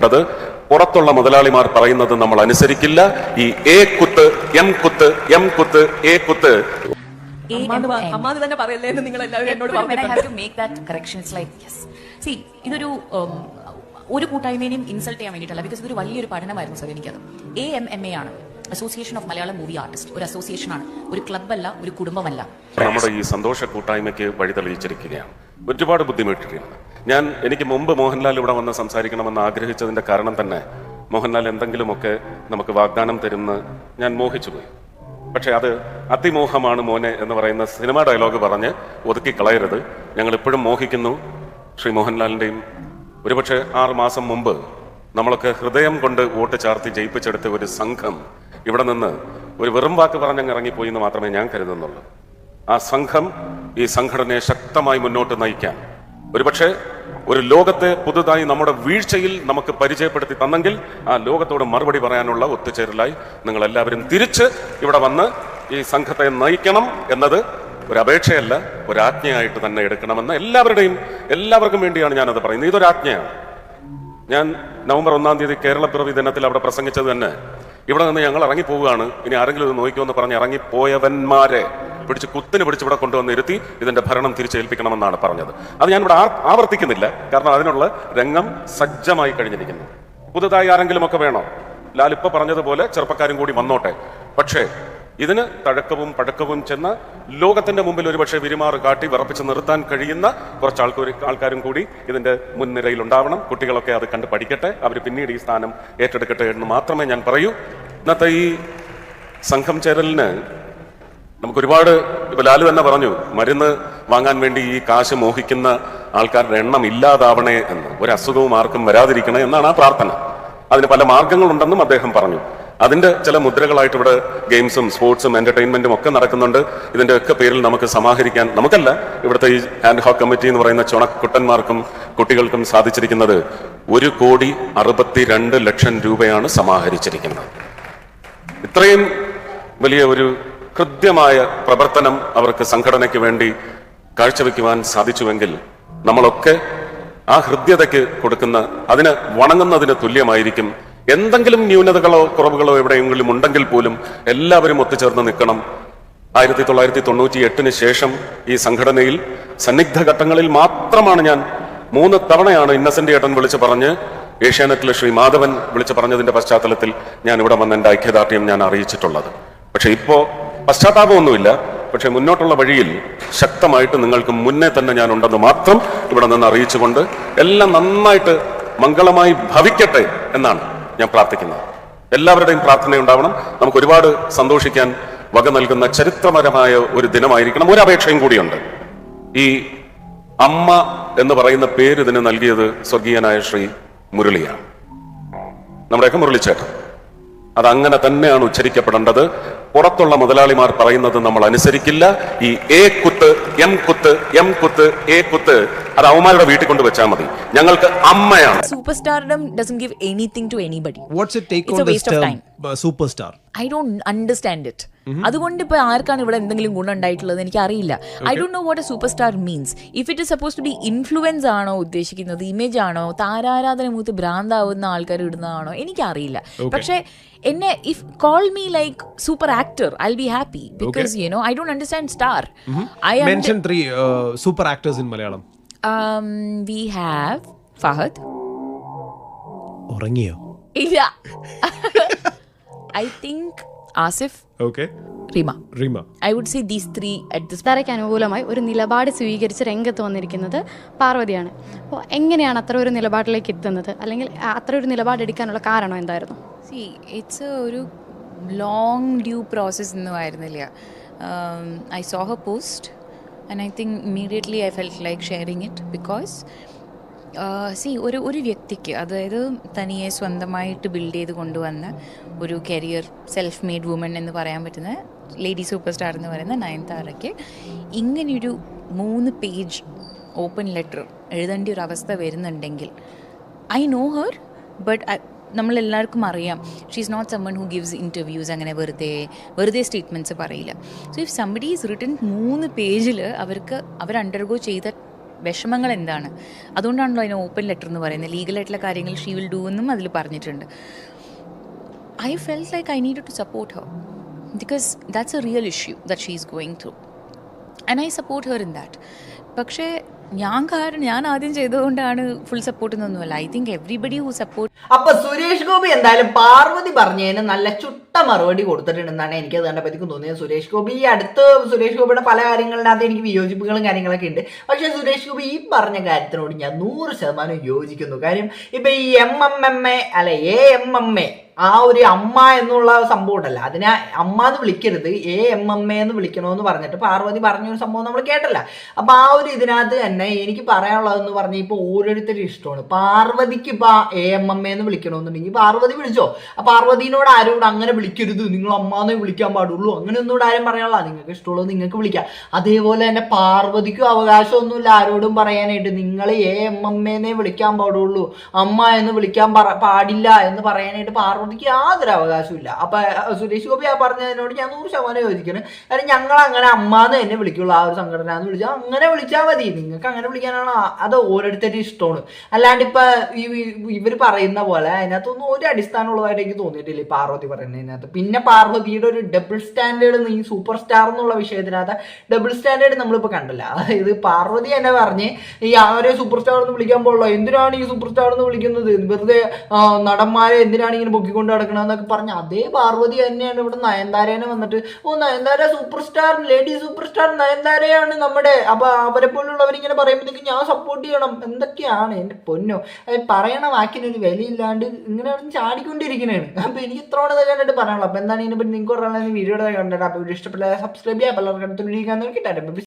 അത് പുറത്തുള്ള മുതലാളിമാർ പറയുന്നത് നമ്മൾ അനുസരിക്കില്ല. ഈ എ കുത്ത് എം കുത്ത് എം കുത്ത് എ കുത്ത് ഒരു കൂട്ടായ്മേനെയും ഇൻസൾട്ട് ചെയ്യാൻ വേണ്ടിയിട്ടല്ല, ബിക്കോസ് ഇതൊരു വലിയൊരു പഠനമായിരുന്നു സർ. എനിക്കത് AMMA ആണ്, association of Malayalam movie artist. ഒരു അസോസിയേഷൻ ആണ്, ഒരു ക്ലബ്ബല്ല, ഒരു കുടുംബമല്ല. നമ്മുടെ ഈ സന്തോഷ കൂട്ടായ്മയ്ക്ക് വഴി തെളിയിച്ചിരിക്കുകയാണ്. ഒരുപാട് ബുദ്ധിമുട്ടിട്ടുണ്ട്. എനിക്ക് മുമ്പ് മോഹൻലാൽ ഇവിടെ വന്ന് സംസാരിക്കണമെന്ന് ആഗ്രഹിച്ചതിന്റെ കാരണം തന്നെ മോഹൻലാൽ എന്തെങ്കിലുമൊക്കെ നമുക്ക് വാഗ്ദാനം തരുമെന്ന് ഞാൻ മോഹിച്ചുപോയി. പക്ഷെ അത് അതിമോഹമാണ് മോനെ എന്ന് പറയുന്ന സിനിമാ ഡയലോഗ് പറഞ്ഞ് ഒതുക്കി കളയരുത്. ഞങ്ങൾ ഇപ്പോഴും മോഹിക്കുന്നു. ശ്രീ മോഹൻലാലിന്റെയും ഒരുപക്ഷെ 6 മാസം മുമ്പ് നമ്മളൊക്കെ ഹൃദയം കൊണ്ട് വോട്ട് ചാർത്തി ജയിപ്പിച്ചെടുത്ത ഒരു സംഘം ഇവിടെ നിന്ന് ഒരു വെറും വാക്ക് പറഞ്ഞങ്ങ് ഇറങ്ങിപ്പോയി എന്ന് മാത്രമേ ഞാൻ കരുതുന്നുള്ളൂ. ആ സംഘം ഈ സംഘടനയെ ശക്തമായി മുന്നോട്ട് നയിക്കാൻ ഒരുപക്ഷെ ഒരു ലോകത്തെ പുതുതായി നമ്മുടെ വീഴ്ചയിൽ നമുക്ക് പരിചയപ്പെടുത്തി തന്നെങ്കിൽ ആ ലോകത്തോട് മറുപടി പറയാനുള്ള ഒത്തുചേരലായി നിങ്ങൾ എല്ലാവരും തിരിച്ച് ഇവിടെ വന്ന് ഈ സംഘത്തെ നയിക്കണം എന്നത് ഒരു അപേക്ഷയല്ല, ഒരാജ്ഞയായിട്ട് തന്നെ എടുക്കണമെന്ന് എല്ലാവർക്കും വേണ്ടിയാണ് ഞാനത് പറയുന്നത്. ഇതൊരാജ്ഞയാണ്. ഞാൻ നവംബർ 1-ാം തീയതി കേരളപ്പിറവി ദിനത്തിൽ അവിടെ പ്രസംഗിച്ചത് തന്നെ ഇവിടെ നിന്ന് ഞങ്ങൾ ഇറങ്ങിപ്പോവുകയാണ്, ഇനി ആരെങ്കിലും ഇത് നോക്കുമെന്ന് പറഞ്ഞ് ഇറങ്ങിപ്പോയവന്മാരെ കുത്തിന് പിടിച്ച് ഇവിടെ കൊണ്ടുവന്ന് ഇരുത്തി ഇതിന്റെ ഭരണം തിരിച്ചേൽപ്പിക്കണമെന്നാണ് പറഞ്ഞത്. അത് ഞാൻ ഇവിടെ ആവർത്തിക്കുന്നില്ല, കാരണം അതിനുള്ള രംഗം സജ്ജമായി കഴിഞ്ഞിരിക്കുന്നു. പുതുതായി ആരെങ്കിലും ഒക്കെ വേണോ? ലാൽ ഇപ്പൊ പറഞ്ഞതുപോലെ ചെറുപ്പക്കാരും കൂടി വന്നോട്ടെ. പക്ഷേ ഇതിന് തഴക്കവും പഴക്കവും ചെന്ന ലോകത്തിന്റെ മുമ്പിൽ ഒരുപക്ഷെ വിരിമാറ് കാട്ടി വിറപ്പിച്ച് നിർത്താൻ കഴിയുന്ന കുറച്ച് ആൾക്കാരും കൂടി ഇതിന്റെ മുൻനിരയിൽ ഉണ്ടാവണം. കുട്ടികളൊക്കെ അത് കണ്ട് പഠിക്കട്ടെ, അവർ പിന്നീട് ഈ സ്ഥാനം ഏറ്റെടുക്കട്ടെ എന്ന് മാത്രമേ ഞാൻ പറയൂ. ഇന്നത്തെ ഈ സംഘം ചേരലിന് നമുക്ക് ഒരുപാട്, ഇപ്പൊ ലാലു തന്നെ പറഞ്ഞു, മരുന്ന് വാങ്ങാൻ വേണ്ടി ഈ കാശ് മോഹിക്കുന്ന ആൾക്കാരുടെ എണ്ണം ഇല്ലാതാവണേ എന്ന്, ഒരു അസുഖവും ആർക്കും വരാതിരിക്കണേ എന്നാണ് ആ പ്രാർത്ഥന. അതിന് പല മാർഗങ്ങളുണ്ടെന്നും അദ്ദേഹം പറഞ്ഞു. അതിന്റെ ചില മുദ്രകളായിട്ട് ഇവിടെ ഗെയിംസും സ്പോർട്സും എന്റർടൈൻമെന്റും ഒക്കെ നടക്കുന്നുണ്ട്. ഇതിന്റെ ഒക്കെ പേരിൽ നമുക്ക് സമാഹരിക്കാൻ, നമുക്കല്ല, ഇവിടുത്തെ ഈ ഹാൻഡ് ഹോക്ക് കമ്മിറ്റി എന്ന് പറയുന്ന ചുണക്കുട്ടന്മാർക്കും കുട്ടികൾക്കും സാധിച്ചിരിക്കുന്നത് 1,62,00,000 രൂപയാണ് സമാഹരിച്ചിരിക്കുന്നത്. ഇത്രയും വലിയ ഒരു ഹൃദ്യമായ പ്രവർത്തനം അവർക്ക് സംഘടനയ്ക്ക് വേണ്ടി കാഴ്ചവെക്കുവാൻ സാധിച്ചുവെങ്കിൽ നമ്മളൊക്കെ ആ ഹൃദ്യതയ്ക്ക് കൊടുക്കുന്ന, അതിന് വണങ്ങുന്നതിന് തുല്യമായിരിക്കും. എന്തെങ്കിലും ന്യൂനതകളോ കുറവുകളോ എവിടെയെങ്കിലും ഉണ്ടെങ്കിൽ പോലും എല്ലാവരും ഒത്തുചേർന്ന് നിൽക്കണം. 1998 ശേഷം ഈ സംഘടനയിൽ സന്നിഗ്ധ ഘട്ടങ്ങളിൽ മാത്രമാണ് ഞാൻ 3 തവണയാണ് ഇന്നസെന്റ് ഏട്ടൻ വിളിച്ചു പറഞ്ഞ്, ഏഷ്യാനെറ്റിലെ ശ്രീ മാധവൻ വിളിച്ചു പറഞ്ഞതിന്റെ പശ്ചാത്തലത്തിൽ ഞാൻ ഇവിടെ വന്ന് എന്റെ ഐക്യദാർഢ്യം ഞാൻ അറിയിച്ചിട്ടുള്ളത്. പക്ഷെ ഇപ്പോ പശ്ചാത്താപമൊന്നുമില്ല. പക്ഷെ മുന്നോട്ടുള്ള വഴിയിൽ ശക്തമായിട്ട് നിങ്ങൾക്ക് മുന്നേ തന്നെ ഞാൻ ഉണ്ടെന്ന് മാത്രം ഇവിടെ നിന്ന് അറിയിച്ചുകൊണ്ട് എല്ലാം നന്നായിട്ട് മംഗളമായി ഭവിക്കട്ടെ എന്നാണ് ഞാൻ പ്രാർത്ഥിക്കുന്നത്. എല്ലാവരുടെയും പ്രാർത്ഥനയുണ്ടാവണം. നമുക്ക് ഒരുപാട് സന്തോഷിക്കാൻ വക നൽകുന്ന ചരിത്രപരമായ ഒരു ദിനമായിരിക്കണം. ഒരു അപേക്ഷയും കൂടിയുണ്ട്. ഈ അമ്മ എന്ന് പറയുന്ന പേര് ഇതിന് നൽകിയത് സ്വർഗീയനായ ശ്രീ മുരളിയാണ്, നമ്മുടെയൊക്കെ മുരളിച്ചേട്ടൻ. അതങ്ങനെ തന്നെയാണ് ഉച്ചരിക്കപ്പെടേണ്ടത്. പുറത്തുള്ള മുതലാളിമാർ പറയുന്നത് നമ്മൾ അനുസരിക്കില്ല. ഈ എ കുത്ത് എം കുത്ത് എം കുത്ത് എ കുത്ത് അത് അവന്മാരുടെ വീട്ടിൽ കൊണ്ട് വെച്ചാൽ മതി. ഞങ്ങൾക്ക് അമ്മയാണ്. Superstardom doesn't give anything to anybody. What's your take on this term, superstar? I don't understand it. അതുകൊണ്ട് ഇപ്പൊ ആർക്കാണ് ഇവിടെ എന്തെങ്കിലും ഗുണം ഉണ്ടായിട്ടുള്ളത് എനിക്ക് അറിയില്ല. I don't know what a super star means. If it is suppose to be influence ആണോ ഉദ്ദേശിക്കുന്നത്, ഇമേജ് ആണോ, താരാരാധന മൂത്ത് ഭ്രാന്താവുന്ന ആൾക്കാർ ഇടുന്നതാണോ എനിക്കറിയില്ല. പക്ഷെ എന്നെ if call me like super actor I will be happy because you know I don't understand star. Mention 3 super actors in Malayalam. We have Fahad. ഉറങ്ങിയോ? ഇല്ല. I think Asif. Okay. Rima. I would say these 3 at this. തരയ്ക്ക് അനുകൂലമായി ഒരു നിലപാട് സ്വീകരിച്ച് രംഗത്ത് വന്നിരിക്കുന്നത് പാർവതിയാണ്. അപ്പോൾ എങ്ങനെയാണ് അത്ര ഒരു നിലപാടിലേക്ക് എത്തുന്നത്, അല്ലെങ്കിൽ അത്ര ഒരു നിലപാടെടുക്കാനുള്ള കാരണം എന്തായിരുന്നു? See, it's ഒരു ലോങ് ഡ്യൂ പ്രോസസ് ഒന്നും ആയിരുന്നില്ല. I saw her post and I think immediately I felt like sharing it because ഒരു വ്യക്തിക്ക്, അതായത് തനിയെ സ്വന്തമായിട്ട് ബിൽഡ് ചെയ്ത് കൊണ്ടുവന്ന ഒരു കരിയർ, സെൽഫ് മെയ്ഡ് വുമൺ എന്ന് പറയാൻ പറ്റുന്ന ലേഡി സൂപ്പർ സ്റ്റാർ എന്ന് പറയുന്ന നയൻതാരയ്ക്ക് ഇങ്ങനെയൊരു 3 പേജ് ഓപ്പൺ ലെറ്റർ എഴുതേണ്ട ഒരു അവസ്ഥ വരുന്നുണ്ടെങ്കിൽ, ഐ നോ ഹർ ബട്ട് നമ്മളെല്ലാവർക്കും അറിയാം she is not someone who gives interviews, അങ്ങനെ വെറുതെ സ്റ്റേറ്റ്മെൻറ്റ്സ് പറയില്ല. So if somebody is written 3 പേജിൽ അവർ അണ്ടർഗോ ചെയ്ത വിഷമങ്ങൾ എന്താണ്. അതുകൊണ്ടാണല്ലോ അതിന് ഓപ്പൺ ലെറ്റർ എന്ന് പറയുന്നത്. ലീഗലായിട്ടുള്ള കാര്യങ്ങൾ ഷീ വിൽ ഡൂ എന്നും അതിൽ പറഞ്ഞിട്ടുണ്ട്. I felt like I needed to support her because that's a real issue that she's going through and I support her in that. പക്ഷേ ഞാൻ ആദ്യം ചെയ്തുകൊണ്ടാണ് ഫുൾ സപ്പോർട്ട് എന്നൊന്നുമല്ല. I think everybody who support. അപ്പൊ സുരേഷ് ഗോപി എന്തായാലും പാർവതി പറഞ്ഞതിന് നല്ല ചുട്ട മറുപടി കൊടുത്തിട്ടുണ്ടെന്നാണ് എനിക്ക് അതിനെ പറ്റി തോന്നിയത്. സുരേഷ് ഗോപി ഈ അടുത്ത് സുരേഷ് ഗോപിയുടെ പല കാര്യങ്ങളിനകത്ത് എനിക്ക് വിയോജിപ്പുകളും കാര്യങ്ങളൊക്കെ ഉണ്ട്. പക്ഷെ സുരേഷ് ഗോപി ഈ പറഞ്ഞ കാര്യത്തിനോട് ഞാൻ 100% യോജിക്കുന്നു. കാര്യം ഇപ്പൊ ഈ MMMA അല്ലെ AMMA ആ ഒരു അമ്മ എന്നുള്ള സംഭവം ഉണ്ടല്ലോ, അതിനെ അമ്മ എന്ന് വിളിക്കരുത്, AMMA എന്ന് വിളിക്കണമെന്ന് പറഞ്ഞിട്ട് പാർവതി പറഞ്ഞൊരു സംഭവം നമ്മൾ കേട്ടല്ല. അപ്പൊ ആ ഒരു ഇതിനകത്ത് തന്നെ എനിക്ക് പറയാനുള്ളതെന്ന് പറഞ്ഞാൽ ഇപ്പൊ ഓരോരുത്തരും ഇഷ്ടമാണ്. പാർവതിക്ക് ഇപ്പൊ AMMA എന്ന് വിളിക്കണമെന്നുണ്ടെങ്കിൽ പാർവതി വിളിച്ചോ. ആ പാർവതിനോട് ആരോട് അങ്ങനെ വിളിക്കരുത്, നിങ്ങൾ അമ്മാന്നേ വിളിക്കാൻ പാടുള്ളൂ, അങ്ങനെ ഒന്നും ആരും പറയാനുള്ള, നിങ്ങൾക്ക് ഇഷ്ടമുള്ളത് നിങ്ങൾക്ക് വിളിക്കാം. അതേപോലെ തന്നെ പാർവതിക്കും അവകാശമൊന്നുമില്ല ആരോടും പറയാനായിട്ട് നിങ്ങൾ AMMA എന്നേ വിളിക്കാൻ പാടുള്ളൂ, അമ്മ എന്ന് വിളിക്കാൻ പാടില്ല എന്ന് പറയാനായിട്ട് പാർവതിക്ക് യാതൊരു അവകാശമില്ല. അപ്പൊ സുരേഷ് ഗോപി ആ പറഞ്ഞതിനോട് ഞാൻ 100% യോജിക്കുന്നു. കാരണം ഞങ്ങൾ അങ്ങനെ അമ്മാന്ന് തന്നെ വിളിക്കുള്ളൂ, ആ ഒരു സംഘടന എന്ന് വിളിച്ചാൽ അങ്ങനെ വിളിച്ചാൽ മതി. നിങ്ങൾക്ക് അങ്ങനെ വിളിക്കാനാണ് അത് ഓരോരുത്തരുടെ ഇഷ്ടമാണ്. അല്ലാണ്ട് ഇപ്പൊ ഇവർ പറയുന്ന പോലെ അതിനകത്തൊന്നും ഒരു അടിസ്ഥാനമുള്ളതായിട്ട് എനിക്ക് തോന്നിയിട്ടില്ല ഈ പാർവതി പറയുന്നതിനകത്ത്. പിന്നെ പാർവതിയുടെ ഒരു ഡബിൾ സ്റ്റാൻഡേർഡ്, ഈ സൂപ്പർ സ്റ്റാർ എന്നുള്ള വിഷയത്തിനകത്ത് ഡബിൾ സ്റ്റാൻഡേർഡ് നമ്മളിപ്പോ കണ്ടല്ല. അതായത് പാർവതി തന്നെ പറഞ്ഞ് ഈ ആരെ സൂപ്പർ സ്റ്റാർ എന്ന് വിളിക്കാൻ പാടില്ല, എന്തിനാണ് ഈ സൂപ്പർ സ്റ്റാർ എന്ന് വിളിക്കുന്നത്, വെറുതെ നടന്മാരെ എന്തിനാണ് ഇങ്ങനെ പൊക്കിക്കൊണ്ട് നടക്കണമെന്നൊക്കെ പറഞ്ഞ അതേ പാർവതി തന്നെയാണ് ഇവിടെ നയൻതാരേനെ വന്നിട്ട് Nayanthara super star, lady super star നയൻതാരയാണ് നമ്മുടെ, അപ്പൊ അവരെ പോലുള്ളവരിങ്ങനെ പറയുമ്പോഴത്തേക്ക് ഞാൻ സപ്പോർട്ട് ചെയ്യണം. എന്തൊക്കെയാണ് എന്റെ പൊന്നോ, പറയണ വാക്കിനൊരു വിലയില്ലാണ്ട് ഇങ്ങനെ ചാടിക്കൊണ്ടിരിക്കുന്നതാണ്. അപ്പൊ എനിക്ക് ഇത്രയോടെ കണ്ടിട്ട് പറയാനുള്ളൂ. അപ്പൊ എന്താണ് ഇതിനെപ്പറ്റി നിങ്ങൾക്ക് പറയാനുള്ള വീഡിയോ കണ്ടിട്ട് അപ്പൊ ഇഷ്ടപ്പെട്ട സബ്സ്ക്രൈബ് ചെയ്യാം. പലർക്കും അടുത്ത വീഡിയോ കാണുന്നവർക്ക്